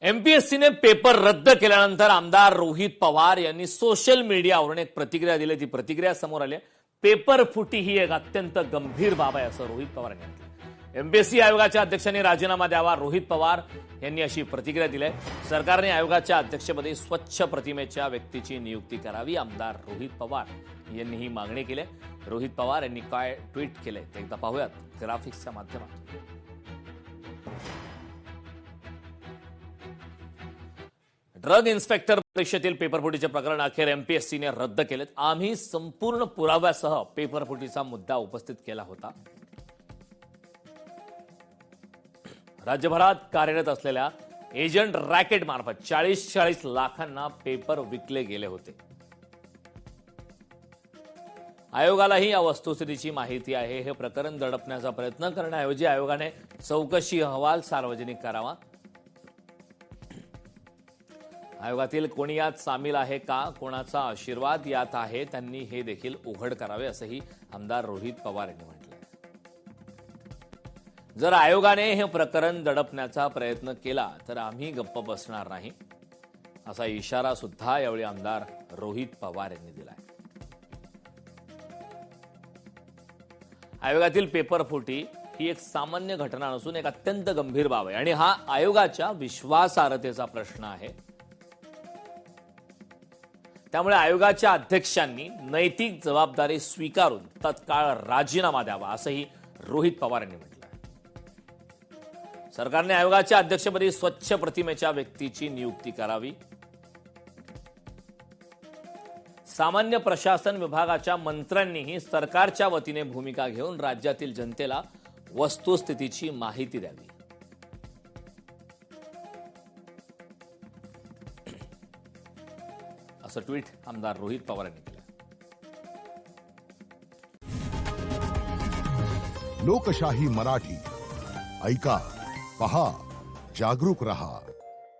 एमपीएससीने paper रद्द केल्यानंतर आमदार रोहित पवार यांनी सोशल मीडियावरून एक प्रतिक्रिया दिली। ती प्रतिक्रिया समोर आली। पेपर फुटी ही एक अत्यंत गंभीर बाब आहे असं रोहित पवार यांनी म्हटलं। एमपीएससी आयोगाच्या अध्यक्षांनी राजीनामा द्यावा, रोहित पवार यांनी अशी प्रतिक्रिया दिली आहे। सरकारने आयोगाच्या अध्यक्षपदी स्वच्छ प्रतिमेच्या व्यक्तीची नियुक्ती करावी, आमदार रोहित पवार यांनी ही मागणी केली आहे। रोहित पवार यांनी काय ट्विट केले ते एकदा पाहूयात ग्राफिक्सच्या माध्यमातून। ड्रग इन्स्पेक्टर परीक्षेतील पेपरफुटीचे प्रकरण अखेर एमपीएससीने रद्द केलेत। आम्ही संपूर्ण पुराव्यासह पेपरफुटीचा मुद्दा उपस्थित केला होता। राज्यभरात कार्यरत असलेल्या एजंट रॅकेट मार्फत 40 लाखांना पेपर विकले गेले होते। आयोगालाही या वस्तुस्थितीची माहिती आहे। हे प्रकरण दडपण्याचा प्रयत्न करण्याऐवजी आयोगाने चौकशी अहवाल सार्वजनिक करावा। आयोगातील कोणी यात सामील आहे का, कोणाचा आशीर्वाद यात आहे, त्यांनी हे देखील उघड करावे असंही आमदार रोहित पवार यांनी म्हटलंय। जर आयोगाने हे प्रकरण दडपण्याचा प्रयत्न केला तर आम्ही गप्प बसणार नाही, असा इशारा सुद्धा यावेळी आमदार रोहित पवार यांनी दिलाय। आयोगातील पेपरफुटी ही एक सामान्य घटना नसून एक अत्यंत गंभीर बाब आहे आणि हा आयोगाच्या विश्वासार्हतेचा प्रश्न आहे। त्यामुळे आयोगाच्या अध्यक्षांनी नैतिक जबाबदारी स्वीकारून तत्काळ राजीनामा द्यावा असंही रोहित पवार यांनी म्हटलं आहे। सरकारने आयोगाच्या अध्यक्षपदी स्वच्छ प्रतिमेच्या व्यक्तीची नियुक्ती करावी। सामान्य प्रशासन विभागाच्या मंत्र्यांनीही सरकारच्या वतीने भूमिका घेऊन राज्यातील जनतेला वस्तुस्थितीची माहिती द्यावी। असं ट्विट आमदार रोहित पवार यांनी केलं। लोकशाही मराठी ऐका, पहा, जागरूक रहा।